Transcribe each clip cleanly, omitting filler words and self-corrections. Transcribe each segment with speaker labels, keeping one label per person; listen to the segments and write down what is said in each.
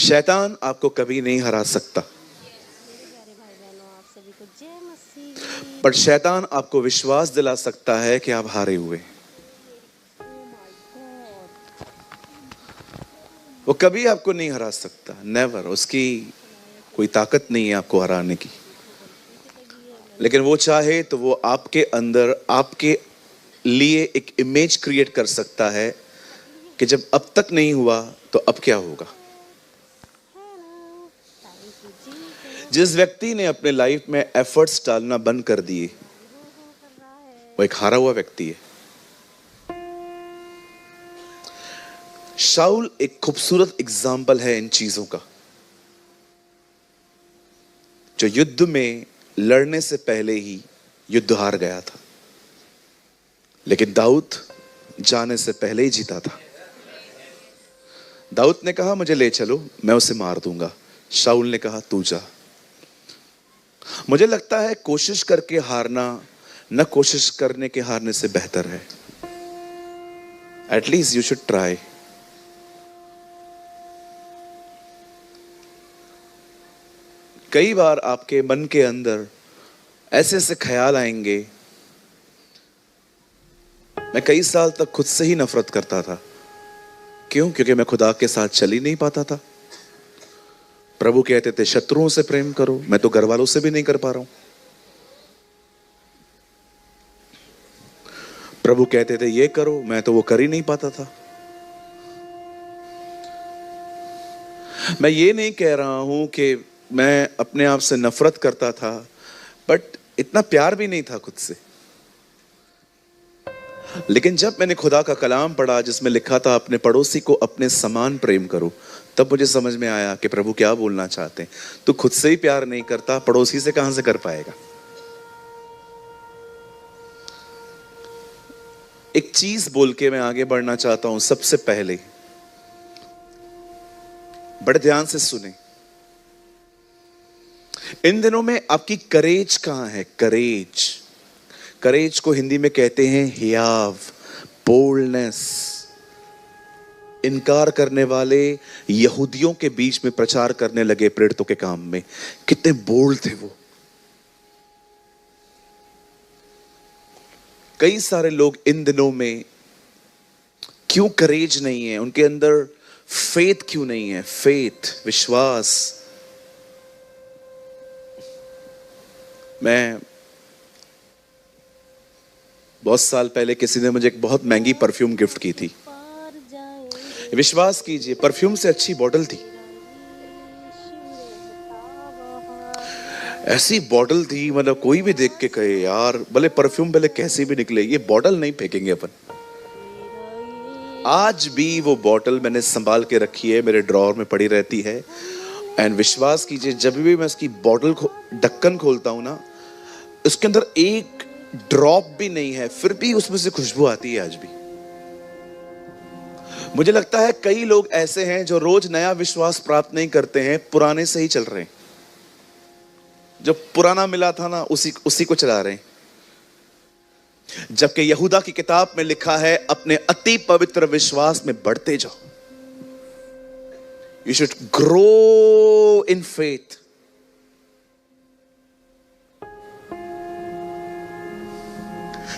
Speaker 1: शैतान आपको कभी नहीं हरा सकता, पर शैतान आपको विश्वास दिला सकता है कि आप हारे हुए। वो कभी आपको नहीं हरा सकता, नेवर। उसकी कोई ताकत नहीं है आपको हराने की, लेकिन वो चाहे तो वो आपके अंदर आपके लिए एक इमेज क्रिएट कर सकता है कि जब अब तक नहीं हुआ तो अब क्या होगा। जिस व्यक्ति ने अपने लाइफ में एफर्ट्स डालना बंद कर दिए, वो एक हारा हुआ व्यक्ति है। शाऊल एक खूबसूरत एग्जाम्पल है इन चीजों का, जो युद्ध में लड़ने से पहले ही युद्ध हार गया था, लेकिन दाऊद जाने से पहले ही जीता था। दाऊद ने कहा मुझे ले चलो, मैं उसे मार दूंगा। शाऊल ने कहा तू जा। मुझे लगता है कोशिश करके हारना न कोशिश करने के हारने से बेहतर है। At least you should try. कई बार आपके मन के अंदर ऐसे ऐसे ख्याल आएंगे। मैं कई साल तक खुद से ही नफरत करता था। क्यों? क्योंकि मैं खुदा के साथ चल ही नहीं पाता था। प्रभु कहते थे शत्रुओं से प्रेम करो, मैं तो घर वालों से भी नहीं कर पा रहा हूं। प्रभु कहते थे ये करो, मैं तो वो कर ही नहीं पाता था। मैं ये नहीं कह रहा हूं कि मैं अपने आप से नफरत करता था, बट इतना प्यार भी नहीं था खुद से। लेकिन जब मैंने खुदा का कलाम पढ़ा जिसमें लिखा था अपने पड़ोसी को अपने समान प्रेम करो, तब मुझे समझ में आया कि प्रभु क्या बोलना चाहते हैं। तू खुद से ही प्यार नहीं करता, पड़ोसी से कहां से कर पाएगा। एक चीज बोल के मैं आगे बढ़ना चाहता हूं। सबसे पहले बड़े ध्यान से सुने, इन दिनों में आपकी करेज कहां है? करेज, करेज को हिंदी में कहते हैं हियाव, बोल्डनेस। इनकार करने वाले यहूदियों के बीच में प्रचार करने लगे प्रेरितों के काम में। कितने बोल्ड थे वो। कई सारे लोग इन दिनों में क्यों करेज नहीं है, उनके अंदर फेथ क्यों नहीं है? फेथ, विश्वास। मैं बहुत साल पहले किसी ने मुझे एक बहुत महंगी परफ्यूम गिफ्ट की थी। विश्वास कीजिए, परफ्यूम से अच्छी बॉटल थी। ऐसी बॉटल थी, मतलब कोई भी देख के कहे यार भले परफ्यूम भले कैसी भी निकले, ये बॉटल नहीं फेंकेंगे अपन। आज भी वो बॉटल मैंने संभाल के रखी है, मेरे ड्रॉअर में पड़ी रहती है। एंड विश्वास कीजिए, जब भी मैं उसकी बॉटल ढक्कन खोलता हूं ना, उसके अंदर एक ड्रॉप भी नहीं है, फिर भी उसमें से खुशबू आती है आज भी। मुझे लगता है कई लोग ऐसे हैं जो रोज नया विश्वास प्राप्त नहीं करते हैं, पुराने से ही चल रहे हैं। जो पुराना मिला था ना, उसी को चला रहे हैं। जबकि यहूदा की किताब में लिखा है अपने अति पवित्र विश्वास में बढ़ते जाओ। You should grow in faith.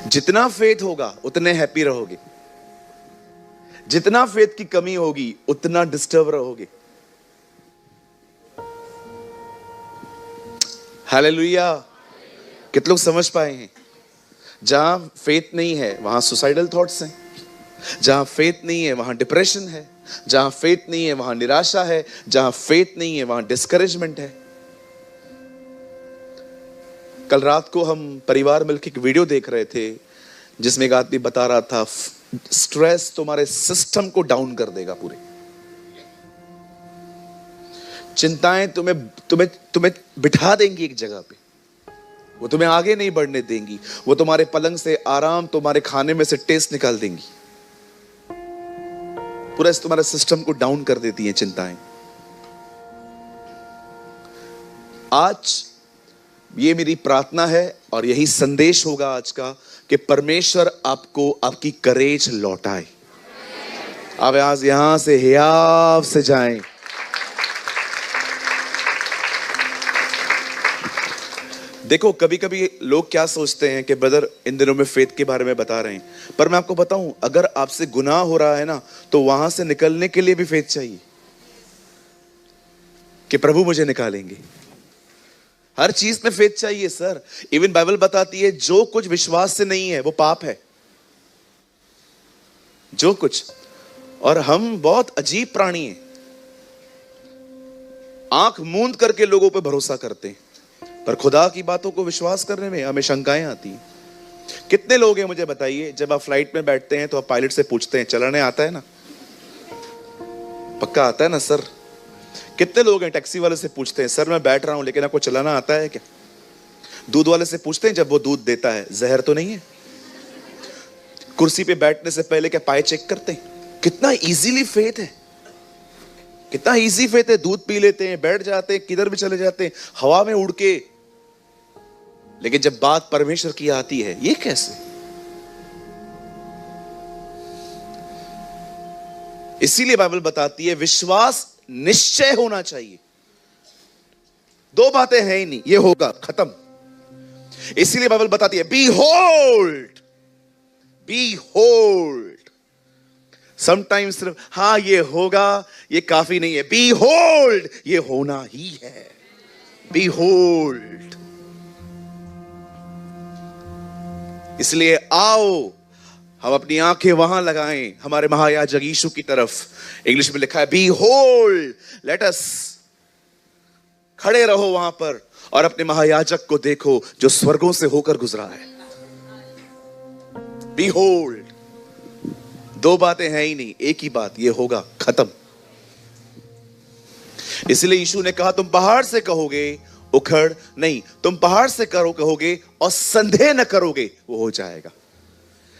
Speaker 1: जितना फेथ होगा उतने हैप्पी रहोगे, जितना फेथ की कमी होगी उतना डिस्टर्ब रहोगे। हालेलुया। कितने लोग समझ पाए हैं? जहां फेथ नहीं है वहां सुसाइडल थॉट्स हैं, जहां फेथ नहीं है वहां डिप्रेशन है, जहां फेथ नहीं है वहां निराशा है, जहां फेथ नहीं है वहां डिस्करेजमेंट है। कल रात को हम परिवार मिलकर एक वीडियो देख रहे थे जिसमें एक आदमी बता रहा था स्ट्रेस तुम्हारे सिस्टम को डाउन कर देगा पूरे। चिंताएं तुम्हें बिठा देंगी एक जगह पे, वो तुम्हें आगे नहीं बढ़ने देंगी। वो तुम्हारे पलंग से आराम, तुम्हारे खाने में से टेस्ट निकाल देंगी। पूरा तुम्हारे सिस्टम को डाउन कर देती हैं चिंताएं। आज ये मेरी प्रार्थना है और यही संदेश होगा आज का कि परमेश्वर आपको आपकी करेज लौटाए। आप आज यहां से हियाव से जाएं। देखो कभी कभी लोग क्या सोचते हैं कि ब्रदर इन दिनों में फेथ के बारे में बता रहे हैं, पर मैं आपको बताऊं, अगर आपसे गुनाह हो रहा है ना, तो वहां से निकलने के लिए भी फेथ चाहिए कि प्रभु मुझे निकालेंगे। हर चीज में फेथ चाहिए सर। इवन बाइबल बताती है जो कुछ विश्वास से नहीं है वो पाप है, जो कुछ। और हम बहुत अजीब प्राणी हैं, आंख मूंद करके लोगों पे भरोसा करते हैं, पर खुदा की बातों को विश्वास करने में हमें शंकाएं आती हैं। कितने लोग हैं मुझे बताइए, जब आप फ्लाइट में बैठते हैं तो आप पायलट से पूछते हैं चलाने आता है ना, पक्का आता है ना सर? कितने लोग हैं टैक्सी वाले से पूछते हैं सर मैं बैठ रहा हूं लेकिन आपको चलाना आता है क्या? दूध वाले से पूछते हैं जब वो दूध देता है जहर तो नहीं है? कुर्सी पे बैठने से पहले क्या पाए चेक करते हैं? कितना इजीली फेथ है, कितना इजी फेथ है। दूध पी लेते हैं, बैठ जाते हैं, किधर भी चले जाते हैं, हवा में उड़ के। लेकिन जब बात परमेश्वर की आती है, ये कैसे? इसीलिए बाइबल बताती है विश्वास निश्चय होना चाहिए। दो बातें हैं ही नहीं, ये होगा, खत्म। इसीलिए बाइबल बताती है behold, behold. Sometimes सिर्फ हाँ ये होगा ये काफी नहीं है, बी होल्ड, ये होना ही है। Behold. इसलिए आओ हम अपनी आंखें वहां लगाएं हमारे महायाजक यीशु की तरफ। इंग्लिश में लिखा है बी होल्ड, लेट अस। खड़े रहो वहां पर और अपने महायाजक को देखो जो स्वर्गों से होकर गुजरा है। Behold. दो बातें हैं ही नहीं, एक ही बात, ये होगा, खत्म। इसलिए यीशु ने कहा तुम पहाड़ से कहोगे उखड़ नहीं, तुम पहाड़ से कहोगे और संदेह न करोगे, वो हो जाएगा।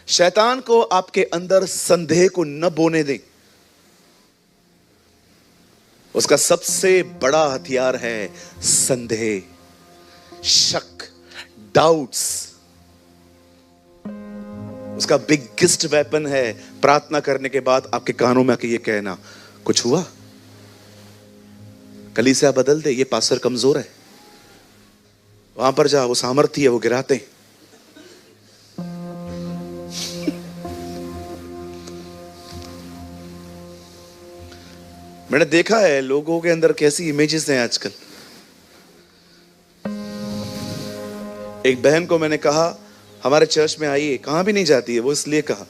Speaker 1: शैतान को आपके अंदर संदेह को न बोने दें। उसका सबसे बड़ा हथियार है संदेह, शक, डाउट्स। उसका बिगेस्ट वेपन है प्रार्थना करने के बाद आपके कानों में आके ये कहना कुछ हुआ, कलीसिया बदल दे, ये पास्टर कमजोर है, वहां पर जा, वो सामर्थ्य है, वो गिराते हैं। मैंने देखा है लोगों के अंदर कैसी इमेजेस हैं आजकल। एक बहन को मैंने कहा हमारे चर्च में आइए, कहां भी नहीं जाती है वो, इसलिए कहा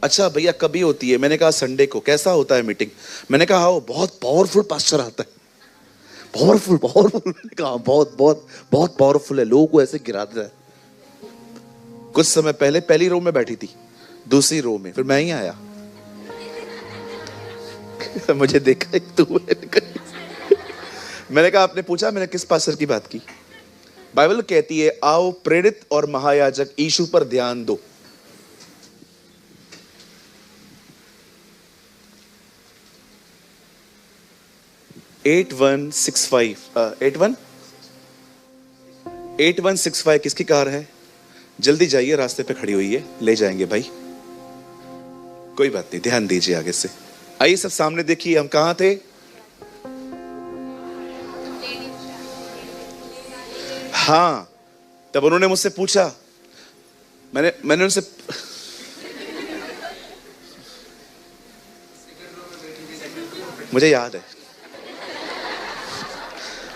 Speaker 1: अच्छा भैया कभी होती है? मैंने कहा संडे को। कैसा होता है मीटिंग? मैंने कहा वो बहुत पावरफुल पास्टर आता है, पावरफुल पावरफुल। कहा बहुत बहुत बहुत पावरफुल है, लोगों को ऐसे गिराता है। कुछ समय पहले पहली रो में बैठी थी, दूसरी रो में, फिर मैं ही आया। मुझे देखा तू। मैंने कहा आपने पूछा मैंने किस पास्टर की बात की? बाइबल कहती है आओ प्रेरित और महायाजक यीशु पर ध्यान दो। एट 8165 किसकी कार है? जल्दी जाइए, रास्ते पे खड़ी हुई है, ले जाएंगे भाई। कोई बात नहीं, ध्यान दीजिए आगे से। आइए सब सामने देखिए, हम कहां थे? हाँ, तब उन्होंने मुझसे पूछा, मैंने उनसे मुझे याद है,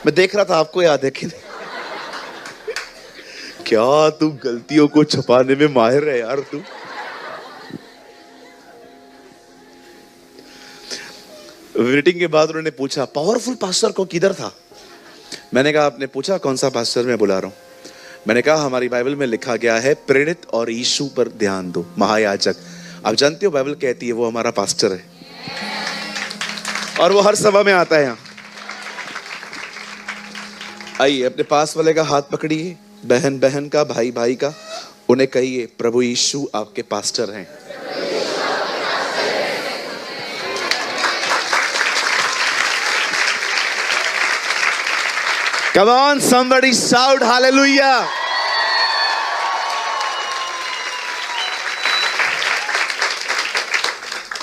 Speaker 1: मैं देख रहा था आपको याद है कि नहीं। क्या तुम गलतियों को छुपाने में माहिर है यार तू। मीटिंग के बाद उन्होंने पूछा पावरफुल पास्टर को किधर था? मैंने कहा आपने पूछा कौन सा पास्टर मैं बुला रहा हूं? मैंने कहा हमारी बाइबल में लिखा गया है प्रेरित और यीशु पर ध्यान दो, महायाजक। आप जानते हो बाइबल कहती है वो हमारा पास्टर है और वो हर सभा में आता है यहां। आइए अपने पास वाले का हाथ पकड़िए, बहन बहन का, भाई भाई का, उन्हें कहिए प्रभु यीशु आपके पास्टर हैं। Come on, somebody shout hallelujah.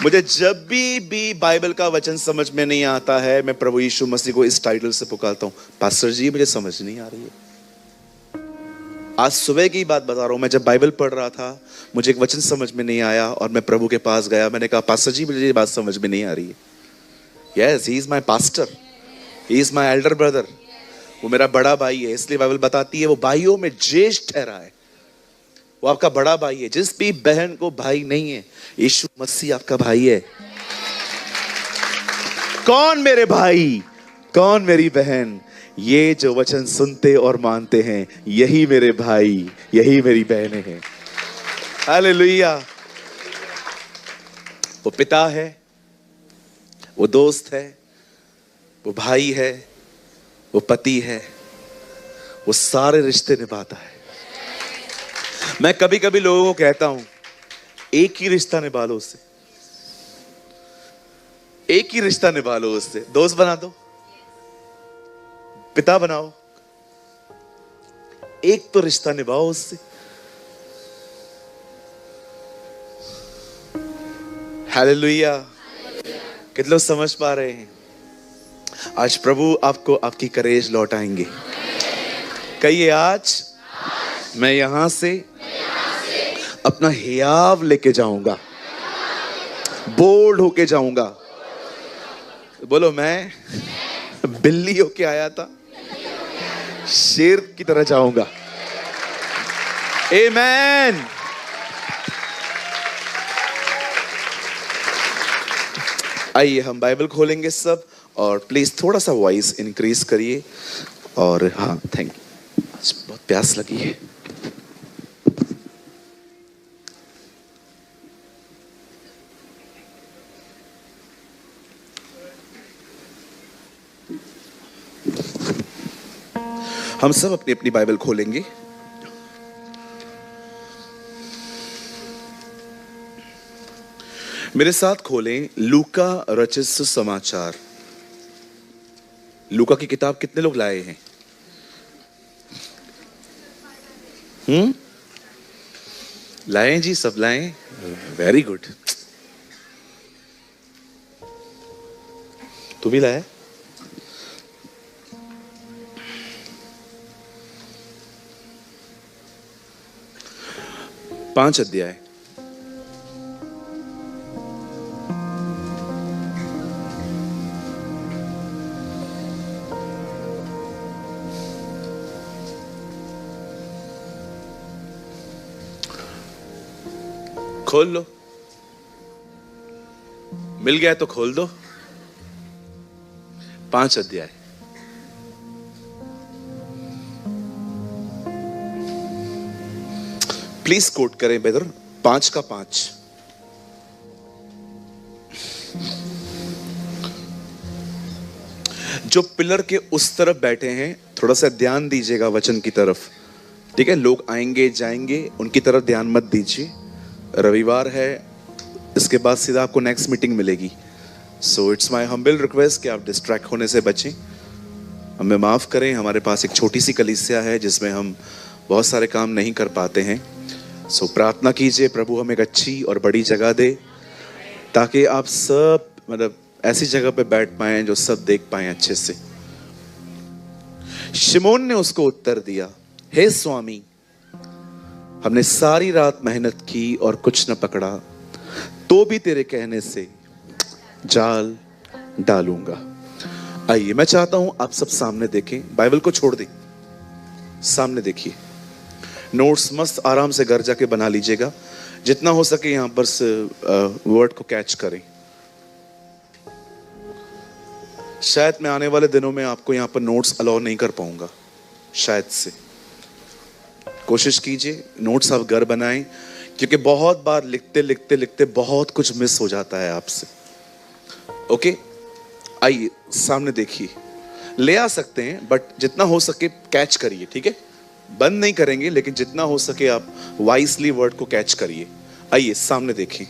Speaker 1: मुझे जब भी बाइबल का वचन समझ में नहीं आता है, मैं प्रभु यीशु मसीह को इस टाइटल से पुकारता हूं, पास्टर जी मुझे समझ नहीं आ रही है। आज सुबह की बात बता रहा हूं, मैं जब बाइबल पढ़ रहा था, मुझे एक वचन समझ में नहीं आया और मैं प्रभु के पास गया। मैंने कहा, पास्टर जी मुझे ये बात समझ में नहीं आ रही है। Yes, he is my pastor, he is my Elder brother. वो मेरा बड़ा भाई है, इसलिए बाइबल बताती है वो भाइयों में ज्येष्ठ ठहरा है। वो आपका बड़ा भाई है। जिस भी बहन को भाई नहीं है, यीशु मसीह आपका भाई है। कौन मेरे भाई, कौन मेरी बहन? ये जो वचन सुनते और मानते हैं, यही मेरे भाई, यही मेरी बहनें हैं। हालेलुया। वो पिता है, वो दोस्त है, वो भाई है, वो पति है, वो सारे रिश्ते निभाता है। मैं कभी कभी लोगों को कहता हूं, एक ही रिश्ता निभा लो उससे, एक ही रिश्ता निभा लो उससे। दोस्त बना दो, पिता बनाओ, एक तो रिश्ता निभाओ उससे। हालेलुया। कितने लोग समझ पा रहे हैं? आज प्रभु आपको आपकी करेज लौटाएंगे। कहिए, आज मैं यहां से अपना हियाव लेके जाऊंगा, बोल्ड होके जाऊंगा। बोलो, मैं बिल्ली होके आया था, शेर की तरह जाऊंगा। आमेन। आइए हम बाइबल खोलेंगे सब, और प्लीज थोड़ा सा वॉइस इंक्रीज करिए। और हाँ, थैंक यू। बहुत प्यास लगी है। हम सब अपनी अपनी बाइबल खोलेंगे। मेरे साथ खोलें लूका रचित सुसमाचार। लूका की किताब कितने लोग लाए हैं? लाए जी, सब लाए। Very good. तू भी लाया? पांच अध्याय। खोल लो, मिल गया तो खोल दो। 5 अध्याय। प्लीज कोट करें ब्रदर, 5 का 5। जो पिलर के उस तरफ बैठे हैं, थोड़ा सा ध्यान दीजिएगा वचन की तरफ, ठीक है? लोग आएंगे जाएंगे, उनकी तरफ ध्यान मत दीजिए। रविवार है, इसके बाद सीधा आपको नेक्स्ट मीटिंग मिलेगी। So it's my humble request कि आप डिस्ट्रैक्ट होने से बचें। हमें माफ़ करें, हमारे पास एक छोटी सी कलीसिया है जिसमें हम बहुत सारे काम नहीं कर पाते हैं। सो प्रार्थना कीजिए प्रभु हमें एक अच्छी और बड़ी जगह दे, ताकि आप सब मतलब ऐसी जगह पे बैठ पाएं जो सब देख पाएं अच्छे से। शिमोन ने उसको उत्तर दिया, हे स्वामी, हमने सारी रात मेहनत की और कुछ न पकड़ा, तो भी तेरे कहने से जाल डालूंगा। आइए, मैं चाहता हूं आप सब सामने देखें, बाइबल को छोड़ दें, सामने देखिए। नोट्स मस्त आराम से घर जाके बना लीजिएगा, जितना हो सके यहां पर से वर्ड को कैच करें। शायद मैं आने वाले दिनों में आपको यहां पर नोट्स अलाउ नहीं कर पाऊंगा, शायद से। कोशिश कीजिए नोट्स आप घर बनाएं, क्योंकि बहुत बार लिखते लिखते लिखते बहुत कुछ मिस हो जाता है आपसे। ओके, आइए सामने देखिए। ले आ सकते हैं, बट जितना हो सके कैच करिए, ठीक है? बंद नहीं करेंगे, लेकिन जितना हो सके आप वाइसली वर्ड को कैच करिए। आइए सामने देखिए,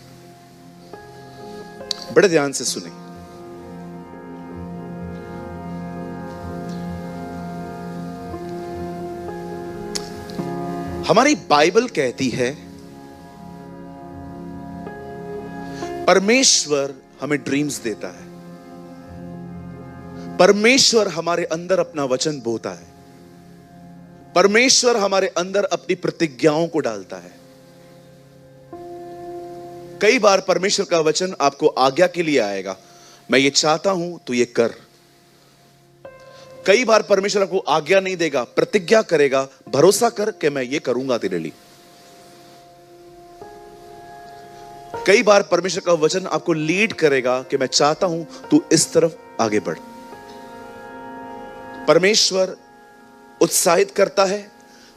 Speaker 1: बड़े ध्यान से सुने। हमारी बाइबल कहती है परमेश्वर हमें ड्रीम्स देता है, परमेश्वर हमारे अंदर अपना वचन बोता है, परमेश्वर हमारे अंदर अपनी प्रतिज्ञाओं को डालता है। कई बार परमेश्वर का वचन आपको आज्ञा के लिए आएगा, मैं ये चाहता हूं तू ये कर। कई बार परमेश्वर आपको आज्ञा नहीं देगा, प्रतिज्ञा करेगा, भरोसा कर कि मैं ये करूंगा तेरे लिए। कई बार परमेश्वर का वचन आपको लीड करेगा कि मैं चाहता हूं तू इस तरफ आगे बढ़। परमेश्वर उत्साहित करता है,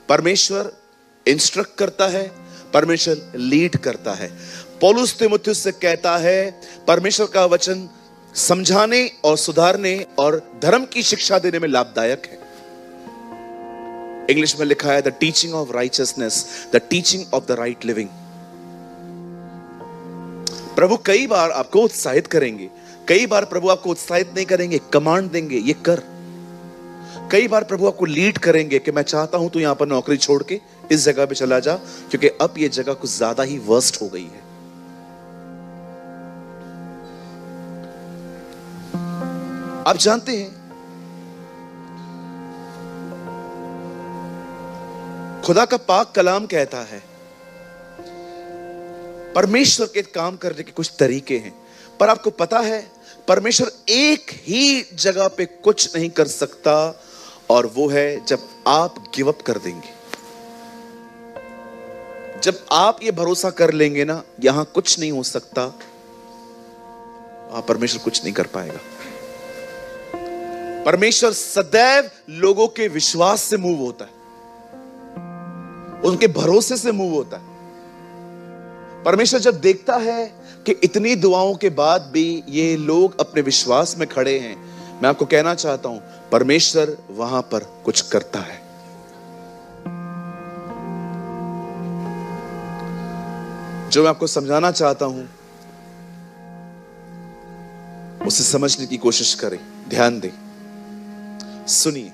Speaker 1: परमेश्वर इंस्ट्रक्ट करता है, परमेश्वर लीड करता है। पौलुस तीमुथियुस से कहता है परमेश्वर का वचन समझाने और सुधारने और धर्म की शिक्षा देने में लाभदायक है। इंग्लिश में लिखा है the teaching of righteousness, the teaching of the right living. प्रभु कई बार आपको उत्साहित करेंगे, कई बार प्रभु आपको उत्साहित नहीं करेंगे, कमांड देंगे ये कर। कई बार प्रभु आपको लीड करेंगे कि मैं चाहता हूं तू यहां पर नौकरी छोड़ के इस जगह पे चला जा, क्योंकि अब ये जगह कुछ ज्यादा ही वर्स्ट हो गई है। आप जानते हैं खुदा का पाक कलाम कहता है परमेश्वर के काम करने के कुछ तरीके हैं, पर आपको पता है परमेश्वर एक ही जगह पे कुछ नहीं कर सकता, और वो है जब आप गिव अप कर देंगे। जब आप ये भरोसा कर लेंगे ना यहां कुछ नहीं हो सकता, परमेश्वर कुछ नहीं कर पाएगा। परमेश्वर सदैव लोगों के विश्वास से मूव होता है, उनके भरोसे से मूव होता है। परमेश्वर जब देखता है कि इतनी दुआओं के बाद भी ये लोग अपने विश्वास में खड़े हैं, मैं आपको कहना चाहता हूं परमेश्वर वहां पर कुछ करता है। जो मैं आपको समझाना चाहता हूं उसे समझने की कोशिश करें, ध्यान दें, सुनिए।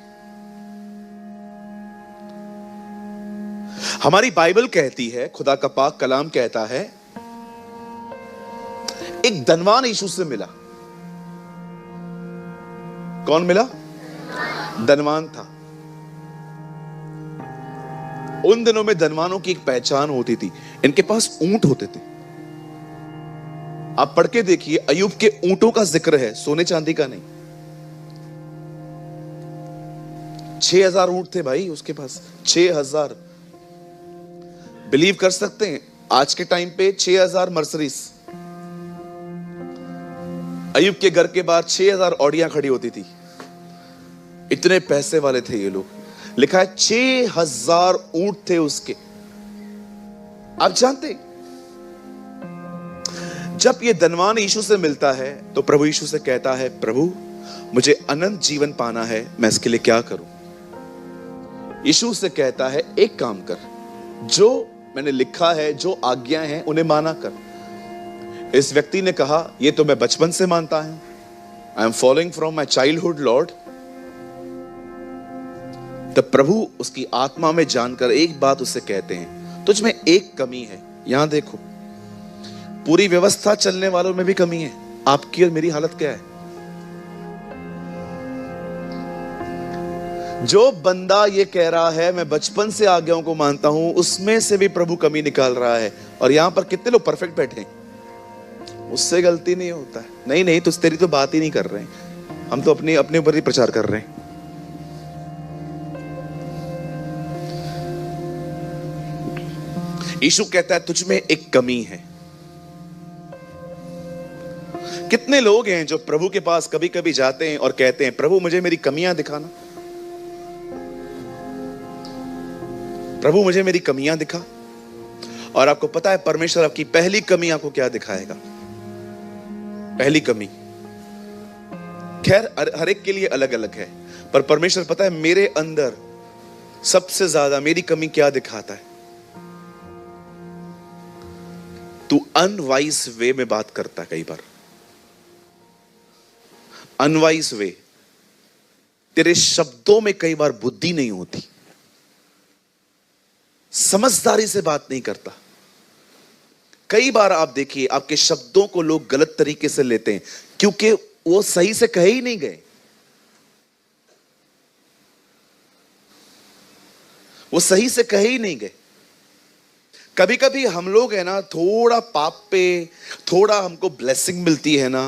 Speaker 1: हमारी बाइबल कहती है, खुदा का पाक कलाम कहता है, एक धनवान यीशु से मिला। कौन मिला? धनवान था। उन दिनों में धनवानों की एक पहचान होती थी, इनके पास ऊंट होते थे। आप पढ़ के देखिए, अय्यूब के ऊंटों का जिक्र है, सोने चांदी का नहीं। 6000 ऊंट थे भाई उसके पास, 6000। बिलीव कर सकते हैं आज के टाइम पे 6000 मर्सरीज। अय्यूब के घर के बाहर 6000 ऑडियां खड़ी होती थी, इतने पैसे वाले थे ये लोग। लिखा है 6000 ऊंट थे उसके। आप जानते जब ये धनवान यीशु से मिलता है तो प्रभु यीशु से कहता है, प्रभु मुझे अनंत जीवन पाना है, मैं इसके लिए क्या करूं? यीशु से कहता है एक काम कर, जो मैंने लिखा है, जो आज्ञा है उन्हें माना कर। इस व्यक्ति ने कहा ये तो मैं बचपन से मानता हूं, I am following from my childhood Lord. तब प्रभु उसकी आत्मा में जानकर एक बात उससे कहते हैं, तुझ में एक कमी है। यहां देखो, पूरी व्यवस्था चलने वालों में भी कमी है, आपकी और मेरी हालत क्या है? जो बंदा ये कह रहा है मैं बचपन से आज्ञाओं को मानता हूं, उसमें से भी प्रभु कमी निकाल रहा है। और यहां पर कितने लोग परफेक्ट बैठे हैं, उससे गलती नहीं होता है। नहीं नहीं, तो तेरी तो बात ही नहीं कर रहे हैं, हम तो अपने ऊपर ही प्रचार कर रहे हैं। यीशु कहता है तुझ में एक कमी है। कितने लोग हैं जो प्रभु के पास कभी कभी जाते हैं और कहते हैं, प्रभु मुझे मेरी कमियां दिखाना, प्रभु मुझे मेरी कमियां दिखा। और आपको पता है परमेश्वर आपकी पहली कमी आपको क्या दिखाएगा? पहली कमी, खैर हर एक के लिए अलग अलग है, पर परमेश्वर पता है मेरे अंदर सबसे ज्यादा मेरी कमी क्या दिखाता है? तू अनवाइज वे में बात करता है। कई बार अनवाइज वे, तेरे शब्दों में कई बार बुद्धि नहीं होती, समझदारी से बात नहीं करता। कई बार आप देखिए आपके शब्दों को लोग गलत तरीके से लेते हैं, क्योंकि वो सही से कहे ही नहीं गए। वो सही से कहे ही नहीं गए। कभी कभी हम लोग है ना, थोड़ा पाप पे थोड़ा हमको ब्लेसिंग मिलती है ना,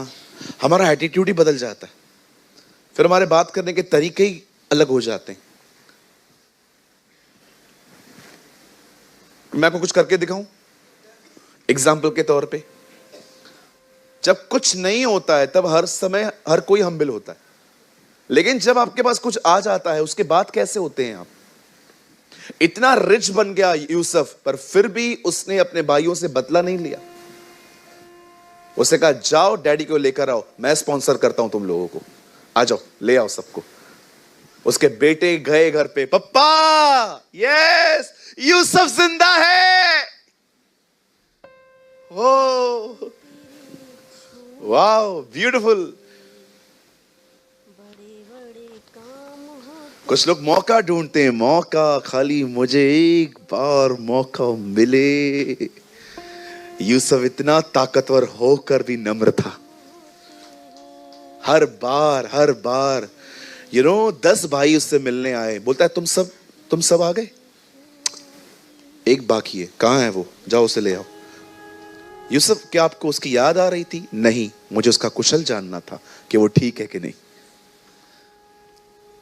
Speaker 1: हमारा एटीट्यूड ही बदल जाता है, फिर हमारे बात करने के तरीके ही अलग हो जाते हैं। मैं आपको कुछ करके दिखाऊं एग्जाम्पल के तौर पे। जब कुछ नहीं होता है तब हर समय हर कोई हम्बिल होता है, लेकिन जब आपके पास कुछ आ जाता है उसके बाद कैसे होते हैं आप? इतना रिच बन गया यूसुफ, पर फिर भी उसने अपने भाइयों से बदला नहीं लिया। उसने कहा जाओ डैडी को लेकर आओ, मैं स्पॉन्सर करता हूं तुम लोगों को, आ जाओ ले आओ सबको। उसके बेटे गए घर पे, पप्पा यस यूसुफ जिंदा है। Oh wow beautiful. कुछ लोग मौका ढूंढते हैं, मौका खाली मुझे एक बार मौका मिले। यूसुफ इतना ताकतवर होकर भी नम्र था। हर बार 10 भाई उससे मिलने आए, बोलता है तुम सब आ गए, एक बाकी है, कहां है वो, जाओ उसे ले आओ। यूसुफ क्या आपको उसकी याद आ रही थी? नहीं, मुझे उसका कुशल जानना था कि वो ठीक है कि नहीं।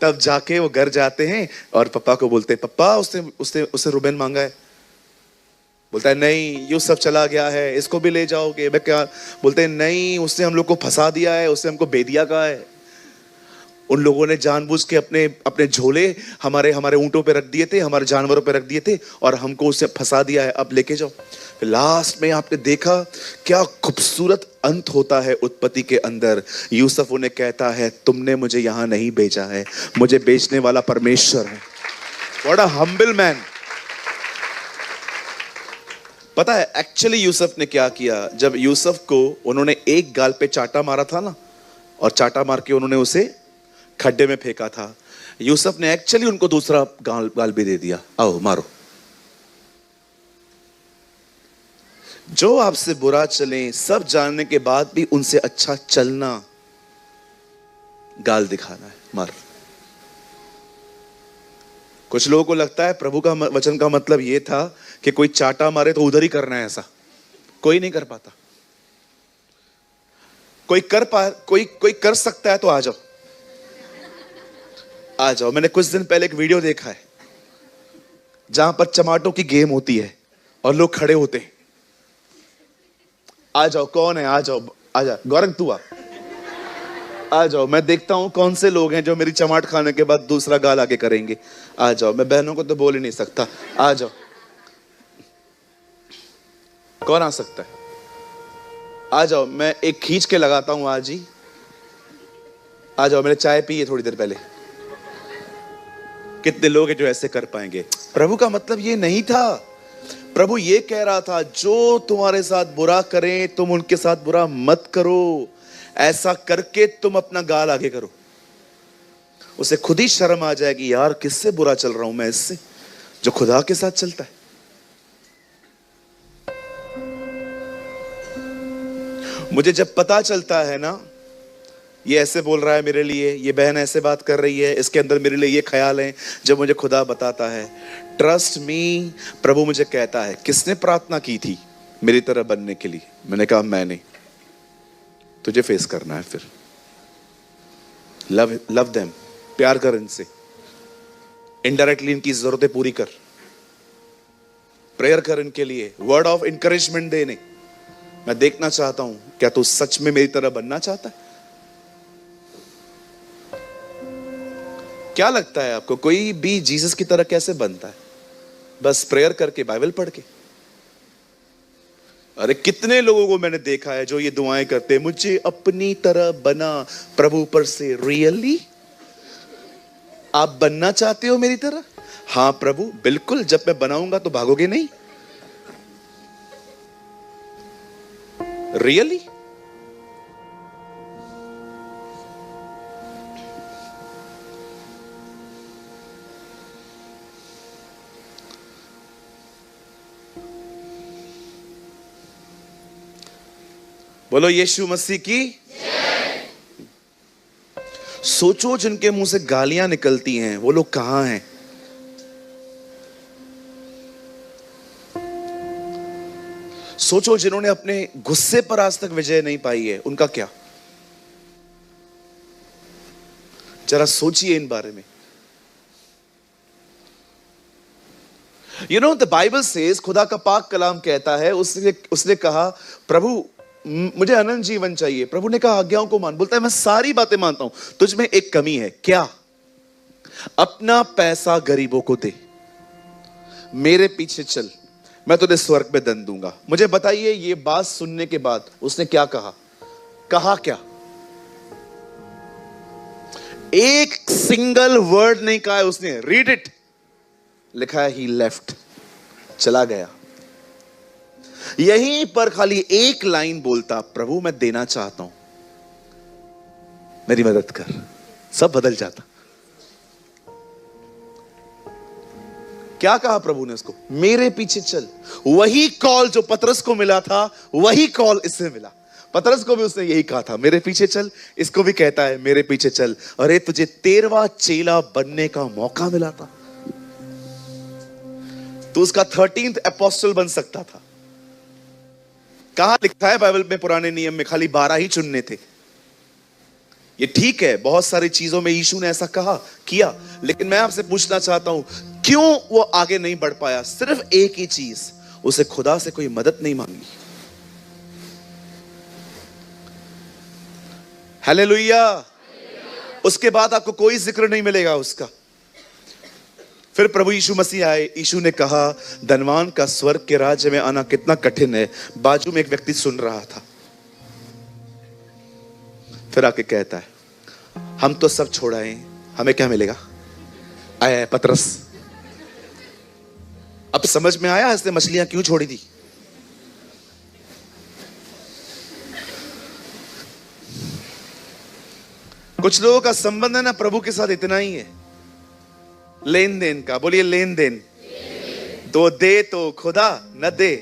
Speaker 1: तब जाके वो घर जाते हैं और पापा को बोलते हैं, पापा उसने रुबेन मांगा है। बोलता है नहीं, यूसुफ चला गया है, इसको भी ले जाओगे? मैं क्या? बोलते हैं नहीं, उसने हम लोग को फंसा दिया है, उसने हमको बेदिया कहा है। उन लोगों ने जानबूझ के अपने अपने झोले हमारे ऊंटों पे रख दिए थे, हमारे जानवरों पे रख दिए थे और हमको उससे फंसा दिया है, अब लेके जाओ। फिर लास्ट में आपने देखा क्या खूबसूरत अंत होता है उत्पत्ति के अंदर। यूसुफ उन्हें कहता है तुमने मुझे यहां नहीं भेजा है, मुझे बेचने वाला परमेश्वर है। What a humble man. पता है एक्चुअली यूसुफ ने क्या किया? जब यूसुफ को उन्होंने एक गाल पे चाटा मारा था ना, और चाटा मार के उन्होंने उसे खड्डे में फेंका था, यूसुफ ने एक्चुअली उनको दूसरा गाल भी दे दिया, आओ मारो। जो आपसे बुरा चले सब जानने के बाद भी उनसे अच्छा चलना, गाल दिखाना है, मारो। कुछ लोगों को लगता है प्रभु का वचन का मतलब यह था कि कोई चाटा मारे तो उधर ही करना है, ऐसा कोई नहीं कर पाता। कोई कर सकता है तो आ जाओ, आ जाओ। मैंने कुछ दिन पहले एक वीडियो देखा है जहां पर चमाटों की गेम होती है और लोग खड़े होते हैं। आ जाओ, कौन है? आ जाओ, आ जा गौरंग, तू आ जाओ। मैं देखता हूं कौन से लोग हैं जो मेरी चमाट खाने के बाद दूसरा गाल आगे करेंगे। आ जाओ, मैं बहनों को तो बोल ही नहीं सकता, आ जाओ। कौन आ सकता है? आ जाओ, मैं एक खींच के लगाता हूं आज ही। आ जाओ, मैंने चाय पी है थोड़ी देर पहले। कितने लोग हैं जो ऐसे कर पाएंगे? प्रभु का मतलब ये नहीं था। प्रभु ये कह रहा था जो तुम्हारे साथ बुरा करें तुम उनके साथ बुरा मत करो, ऐसा करके तुम अपना गाल आगे करो। उसे खुद ही शर्म आ जाएगी, यार किससे बुरा चल रहा हूं मैं, इससे जो खुदा के साथ चलता है। मुझे जब पता चलता है ना, ये ऐसे बोल रहा है मेरे लिए, ये बहन ऐसे बात कर रही है, इसके अंदर मेरे लिए ये ख्याल है, जब मुझे खुदा बताता है, ट्रस्ट मी, प्रभु मुझे कहता है किसने प्रार्थना की थी मेरी तरह बनने के लिए? मैंने कहा मैंने। तुझे फेस करना है। फिर लव देम, प्यार कर इनसे, इनडायरेक्टली इनकी जरूरतें पूरी कर, प्रेयर कर इनके लिए, वर्ड ऑफ इंकरेजमेंट देने। मैं देखना चाहता हूं क्या तू सच में मेरी तरह बनना चाहता है? क्या लगता है आपको कोई भी जीसस की तरह कैसे बनता है? बस प्रेयर करके, बाइबल पढ़ के। अरे कितने लोगों को मैंने देखा है जो ये दुआएं करते हैं, मुझे अपनी तरह बना प्रभु पर से। रियली आप बनना चाहते हो मेरी तरह? हाँ प्रभु बिल्कुल, जब मैं बनाऊंगा तो भागोगे नहीं। रियली बोलो यीशु मसीह की। सोचो जिनके मुंह से गालियां निकलती हैं वो लोग कहां हैं? सोचो जिन्होंने अपने गुस्से पर आज तक विजय नहीं पाई है, उनका क्या? जरा सोचिए इन बारे में। You know, the Bible says, खुदा का पाक कलाम कहता है, उसने कहा प्रभु मुझे अनंत जीवन चाहिए। प्रभु ने कहा आज्ञाओं को मान। बोलता है मैं सारी बातें मानता हूं, तुझ में एक कमी है। क्या? अपना पैसा गरीबों को दे, मेरे पीछे चल, मैं तुझे स्वर्ग में धन दूंगा। मुझे बताइए, ये बात सुनने के बाद उसने क्या कहा? कहा क्या? एक सिंगल वर्ड नहीं कहा है उसने। रीड इट, लिखा है ही लेफ्ट, चला गया। यहीं पर खाली एक लाइन बोलता, प्रभु मैं देना चाहता हूं, मेरी मदद कर, सब बदल जाता। क्या कहा प्रभु ने उसको? मेरे पीछे चल। वही कॉल जो पतरस को मिला था, वही कॉल इससे मिला। पतरस को भी उसने यही कहा था, मेरे पीछे चल। इसको भी कहता है मेरे पीछे चल। अरे तुझे 13वां चेला बनने का मौका मिला था, तो उसका 13th अपोस्टल बन सकता था। कहां लिखा है बाइबल में, पुराने नियम में खाली 12 ही चुनने थे। ये ठीक है, बहुत सारी चीजों में यीशु ने ऐसा कहा किया, लेकिन मैं आपसे पूछना चाहता हूं, क्यों वो आगे नहीं बढ़ पाया? सिर्फ एक ही चीज, उसे खुदा से कोई मदद नहीं मांगी। हालेलुया। उसके बाद आपको कोई जिक्र नहीं मिलेगा उसका। फिर प्रभु यीशु मसीह आए। यीशु ने कहा धनवान का स्वर्ग के राज्य में आना कितना कठिन है। बाजू में एक व्यक्ति सुन रहा था, फिर आके कहता है हम तो सब छोड़ आए, हमें क्या मिलेगा? आया है पतरस। अब समझ में आया इसने मछलियां क्यों छोड़ी थी। कुछ लोगों का संबंध है ना प्रभु के साथ इतना ही है, लेन देन का। बोलिए लेन देन। तो दे तो खुदा, न दे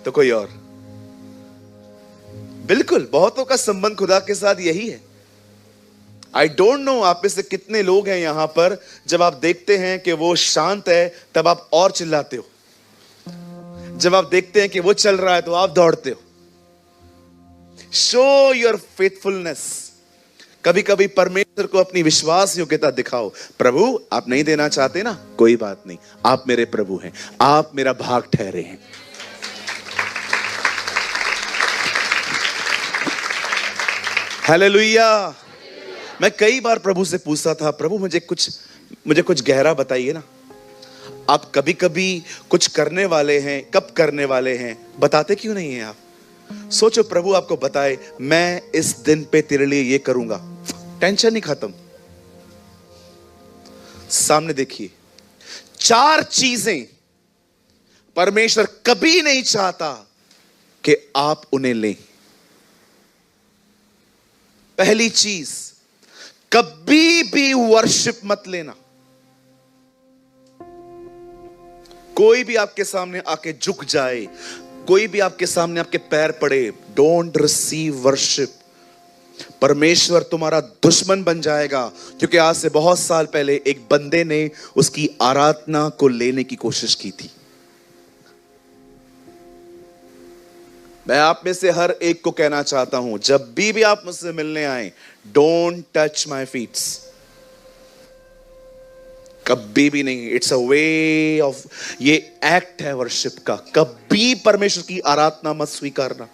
Speaker 1: तो कोई और। बिल्कुल, बहुतों का संबंध खुदा के साथ यही है। आई डोंट नो आप में से कितने लोग हैं यहां पर, जब आप देखते हैं कि वो शांत है तब आप और चिल्लाते हो, जब आप देखते हैं कि वो चल रहा है तो आप दौड़ते हो। Show your faithfulness. कभी कभी परमेश्वर को अपनी विश्वास योग्यता दिखाओ। प्रभु आप नहीं देना चाहते ना, कोई बात नहीं, आप मेरे प्रभु हैं, आप मेरा भाग ठहरे हैं। हालेलुया। मैं कई बार प्रभु से पूछता था, प्रभु मुझे कुछ गहरा बताइए ना। आप कभी कभी कुछ करने वाले हैं, कब करने वाले हैं बताते क्यों नहीं हैं आप? सोचो प्रभु आपको बताए मैं इस दिन पे तेरे लिए ये करूंगा, टेंशन ही खत्म। सामने देखिए, 4 चीजें परमेश्वर कभी नहीं चाहता कि आप उन्हें लें। पहली चीज, कभी भी वर्शिप मत लेना। कोई भी आपके सामने आके झुक जाए, कोई भी आपके सामने आपके पैर पड़े, डोंट रिसीव वर्शिप। परमेश्वर तुम्हारा दुश्मन बन जाएगा, क्योंकि आज से बहुत साल पहले एक बंदे ने उसकी आराधना को लेने की कोशिश की थी। मैं आप में से हर एक को कहना चाहता हूं, जब भी आप मुझसे मिलने आए, डोंट टच माय फीट्स। कभी भी नहीं। इट्स अ वे ऑफ, ये एक्ट है वर्शिप का। कभी परमेश्वर की आराधना मत स्वीकारना।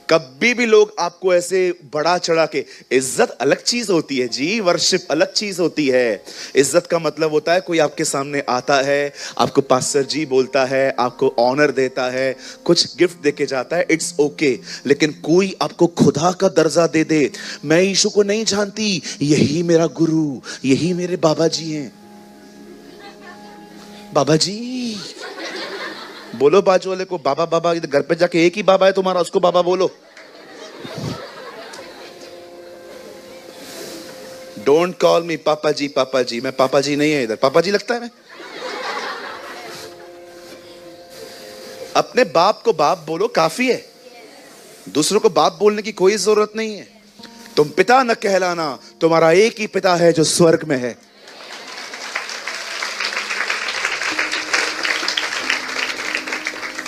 Speaker 1: कभी भी लोग आपको ऐसे बड़ा चढ़ा के, इज्जत अलग चीज होती है जी, वर्शिप अलग चीज होती है। इज्जत का मतलब होता है कोई आपके सामने आता है, आपको पास्टर जी बोलता है, आपको ऑनर देता है, कुछ गिफ्ट देके जाता है, इट्स ओके। लेकिन कोई आपको खुदा का दर्जा दे दे, मैं यीशु को नहीं जानती, यही मेरा गुरु, यही मेरे बाबा जी हैं। बाबा जी बोलो बाजू वाले को, बाबा बाबा। घर पे जाके एक ही बाबा है तुम्हारा, उसको बाबा बोलो। डोंट कॉल मी पापा जी, पापा जी। मैं पापा जी नहीं है इधर, पापा जी लगता है मैं। अपने बाप को बाप बोलो, काफी है। दूसरों को बाप बोलने की कोई जरूरत नहीं है। तुम पिता न कहलाना, तुम्हारा एक ही पिता है जो स्वर्ग में है।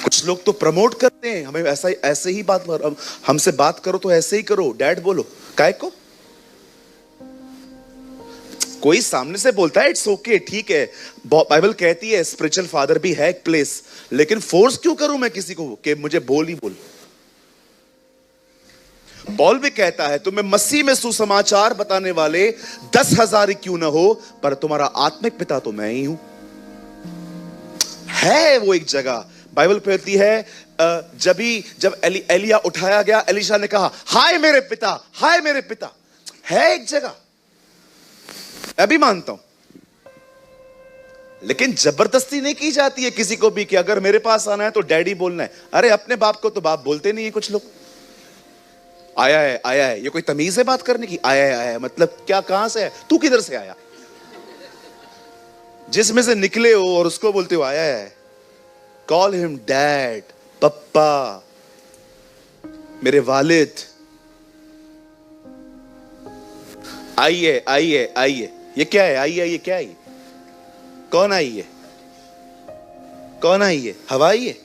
Speaker 1: कुछ कुछ लोग तो प्रमोट करते हैं हमें, ऐसा ऐसे ही बात करो, हमसे बात करो तो ऐसे ही करो, डैड बोलो, काय को? कोई सामने से बोलता है इट्स ओके, ठीक है, बाइबल कहती है स्पिरिचुअल फादर भी है एक प्लेस, लेकिन फोर्स क्यों करूं मैं किसी को कि मुझे बोल ही बोल। पॉल भी कहता है तुम्हें मसीह में सुसमाचार बताने वाले 10,000 क्यों ना हो, पर तुम्हारा आत्मिक पिता तो मैं ही हूं। है वो एक जगह बाइबल कहती है, जब एलिया उठाया गया, एलिशा ने कहा हाय मेरे पिता, हाय मेरे पिता। है एक जगह, मैं भी मानता हूं, लेकिन जबरदस्ती नहीं की जाती है किसी को भी कि अगर मेरे पास आना है तो डैडी बोलना है। अरे अपने बाप को तो बाप बोलते नहीं है कुछ लोग। आया है, आया है, ये कोई तमीज है बात करने की? आया है, आया है मतलब क्या, कहां से है तू, किधर से आया? जिसमें से निकले हो और उसको बोलते हो आया है। कॉल हिम डैड, पप्पा, मेरे वालिद। आइए आइए आइए, ये क्या है? आइए आइए, क्या है? कौन आई है? कौन आई है? हवा आई है?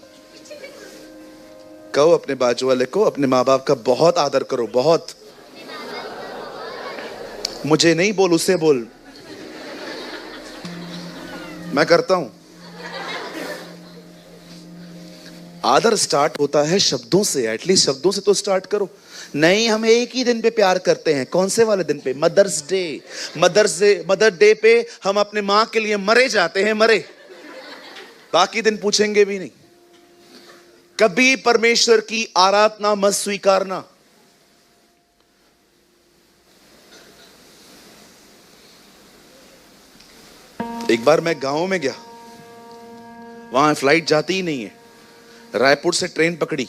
Speaker 1: कहो अपने बाजू वाले को, अपने माँ बाप का बहुत आदर करो, बहुत। मुझे नहीं बोल, उसे बोल। मैं करता हूं। आदर स्टार्ट होता है शब्दों से, एटलीस्ट शब्दों से तो स्टार्ट करो। नहीं, हम एक ही दिन पे प्यार करते हैं। कौन से वाले दिन पे? Mother's day. मदर डे पे हम अपने मां के लिए मरे जाते हैं, मरे। बाकी दिन पूछेंगे भी नहीं। कभी परमेश्वर की आराधना मत स्वीकारना। एक बार मैं गांव में गया, वहां फ्लाइट जाती ही नहीं है। रायपुर से ट्रेन पकड़ी,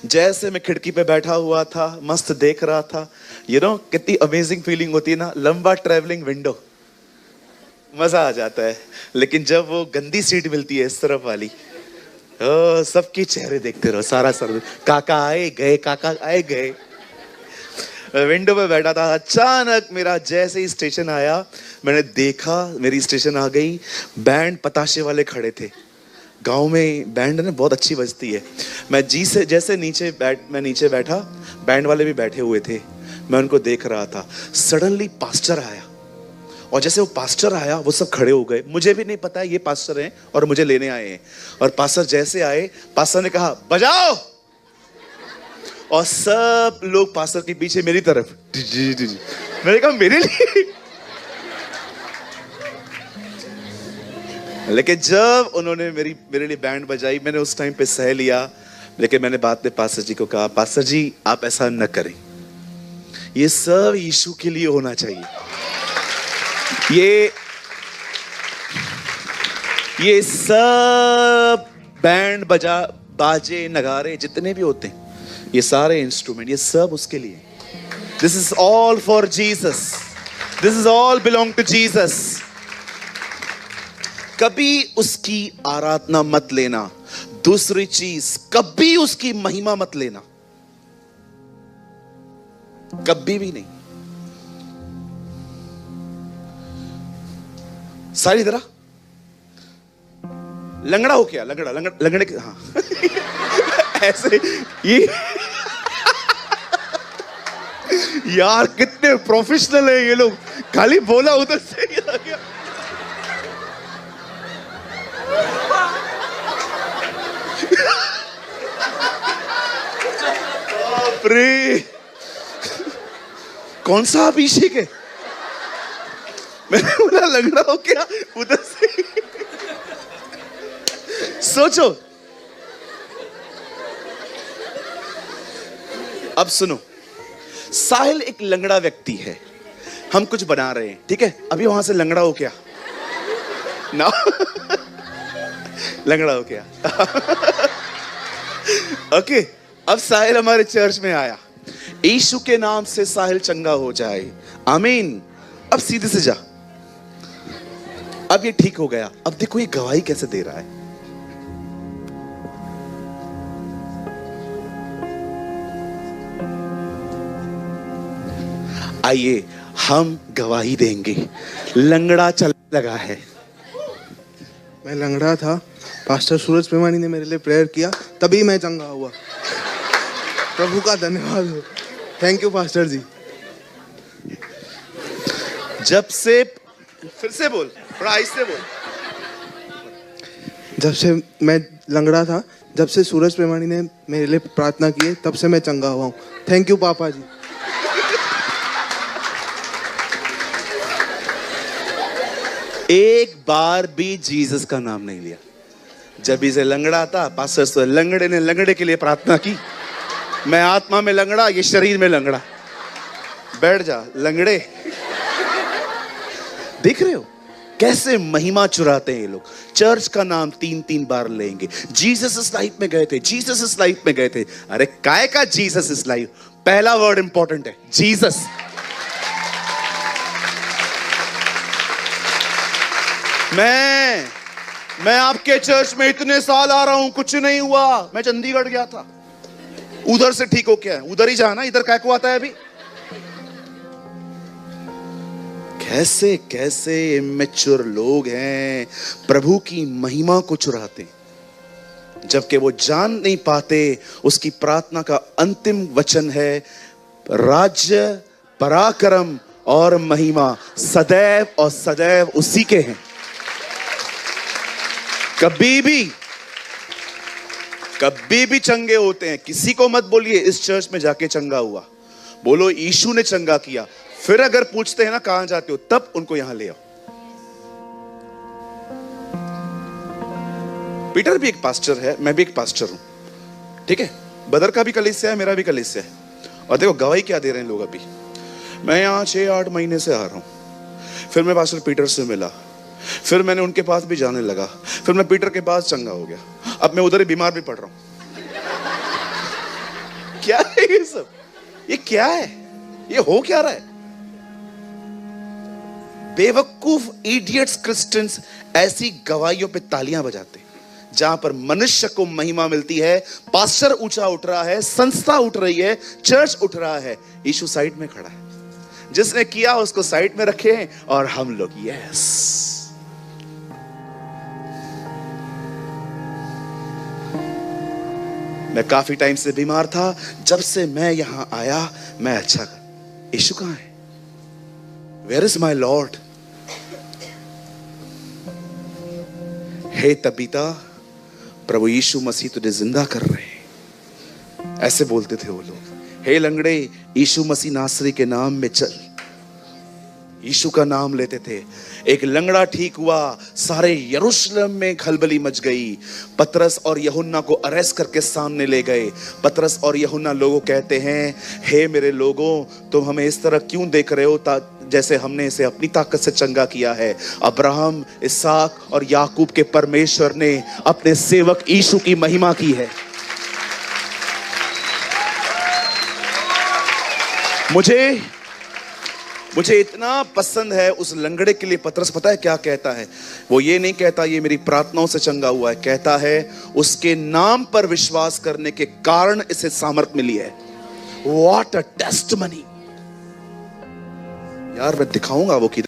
Speaker 1: जैसे मैं खिड़की पे बैठा हुआ था, मस्त देख रहा था। कितनी अमेजिंग फीलिंग होती है ना, लंबा ट्रैवलिंग विंडो, मजा आ जाता है। लेकिन जब वो गंदी सीट मिलती है इस तरफ वाली, सबके चेहरे देखते रहो, सारा सर, काका आए गए, काका आए गए। विंडो पे बैठा था, अचानक मेरा जैसे ही स्टेशन आया, मैंने देखा मेरी स्टेशन आ गई। बैंड पताशे वाले खड़े थे। गांव में बैंड ना बहुत अच्छी बजती है। मैं जैसे नीचे बैठा, बैंड वाले भी बैठे हुए थे, मैं उनको देख रहा था। सडनली पास्टर आया, और जैसे वो पास्टर आया वो सब खड़े हो गए। मुझे भी नहीं पता ये पास्टर हैं और मुझे लेने आए हैं। और पास्टर जैसे आए, पास्टर ने कहा बजाओ, और सब लोग पास्टर के पीछे मेरी तरफ। मैंने कहा मेरे लिए? लेकिन जब उन्होंने मेरे लिए बैंड बजाई, मैंने उस टाइम पे सह लिया। लेकिन मैंने बाद में पास्टर जी को कहा, पास्टर जी आप ऐसा न करें, ये सब यीशु के लिए होना चाहिए। ये सब बैंड बाजे नगारे जितने भी होते हैं, ये सारे इंस्ट्रूमेंट, ये सब उसके लिए। This is all for Jesus, this is all belong to Jesus. कभी उसकी आराधना मत लेना। दूसरी चीज, कभी उसकी महिमा मत लेना, कभी भी नहीं। सारी तरह लंगड़ा हो क्या? लंगड़े हाँ ऐसे ये यार कितने प्रोफेशनल है ये लोग। खाली बोला उधर से ही आ गया। बापरे, कौन सा अभिषेक है? मैंने बोला लंगड़ा हो क्या उधर से। सोचो, अब सुनो, साहिल एक लंगड़ा व्यक्ति है, हम कुछ बना रहे हैं, ठीक है? अभी वहां से लंगड़ा हो क्या ना? लंगड़ा हो क्या? ओके, अब साहिल हमारे चर्च में आया, यीशु के नाम से साहिल चंगा हो जाए, आमीन। अब सीधे से जा, अब ये ठीक हो गया। अब देखो ये गवाही कैसे दे रहा है। आइए हम गवाही देंगे। लंगड़ा चल लगा है।
Speaker 2: मैं लंगड़ा था, पास्टर सूरज प्रेमानी ने मेरे लिए प्रेयर किया, तभी मैं चंगा हुआ। प्रभु का धन्यवाद हो। थैंक यू पास्टर जी।
Speaker 1: जब से, फिर से बोल, थोड़ा आहिस्ते बोल।
Speaker 2: जब से मैं लंगड़ा था, जब से सूरज प्रेमानी ने मेरे लिए प्रार्थना की है, तब से मैं चंगा हुआ हूँ। थैंक यू पापा जी।
Speaker 1: एक बार भी जीसस का नाम नहीं लिया। जब इसे लंगड़ा था, पास्टर लंगड़े ने लंगड़े के लिए प्रार्थना की। मैं आत्मा में लंगड़ा, ये शरीर में लंगड़ा। बैठ जा लंगड़े। देख रहे हो कैसे महिमा चुराते हैं ये लोग। चर्च का नाम 3-3 बार लेंगे। जीसस इस लाइफ में गए थे, जीसस इस लाइफ में गए थे। अरे काय का जीसस इस लाइफ? पहला वर्ड इंपॉर्टेंट है, जीसस। मैं आपके चर्च में इतने साल आ रहा हूं, कुछ नहीं हुआ। मैं चंडीगढ़ गया था, उधर से ठीक हो क्या? उधर ही जाना, इधर काय को आता है अभी? कैसे कैसे इमेच्योर लोग हैं, प्रभु की महिमा को चुराते, जबकि वो जान नहीं पाते उसकी प्रार्थना का अंतिम वचन है, राज्य, पराक्रम और महिमा सदैव और सदैव उसी के हैं। कभी भी चंगे होते हैं। किसी को मत बोलिए इस चर्च में जाके चंगा हुआ, बोलो यीशु ने चंगा किया। फिर अगर पूछते हैं ना कहां जाते हो, तब उनको यहां ले आओ। पीटर भी एक पास्टर है, मैं भी एक पास्टर हूं, ठीक है? बदर का भी कलीसिया है, मेरा भी कलीसिया है। और देखो गवाही क्या दे रहे हैं लोग। अभी मैं यहां 6-8 महीने से आ रहा हूं। फिर मैं पास्टर पीटर से मिला, फिर मैंने उनके पास भी जाने लगा, फिर मैं पीटर के पास चंगा हो गया। अब मैं उधर ही बीमार भी पड़ रहा हूं। क्या है ये सब? ये क्या है? ये हो क्या रहा है? बेवकूफ इडियट्स क्रिश्चियंस ऐसी गवाहियों पे तालियां बजाते, जहां पर मनुष्य को महिमा मिलती है। पास्टर ऊंचा उठ रहा है, संस्था उठ रही है, चर्च उठ रहा है, यीशु साइड में खड़ा है। जिसने किया उसको साइड में रखे हैं, और हम लोग यस। मैं काफी टाइम से बीमार था, जब से मैं यहां आया मैं अच्छा कर। यीशु कहां है? Where is my lord? हे तबीता, प्रभु यीशु मसीह तुझे जिंदा कर रहे हैं, ऐसे बोलते थे वो लोग। हे लंगड़े, यीशु मसीह नासरी के नाम में चल। यीशु का नाम लेते थे। एक लंगड़ा ठीक हुआ, सारे यरूशलेम में खलबली मच गई। पतरस और यूहन्ना को अरेस्ट करके सामने ले गए। पतरस और यूहन्ना लोगों कहते हैं, हे मेरे लोगों, तुम हमें इस तरह क्यों देख रहे हो जैसे हमने इसे अपनी ताकत से चंगा किया है? अब्राहम, इसहाक और याकूब के परमेश्वर ने अपने सेवक यीशु की महिमा की है। मुझे इतना पसंद है उस लंगड़े के लिए पतरस पता है क्या कहता है? वो ये नहीं कहता ये मेरी प्रार्थनाओं से चंगा हुआ है, कहता है उसके नाम पर विश्वास करने के कारण इसे सामर्थ मिली है। What a testimony. यार मैं दिखाऊंगा वो किधर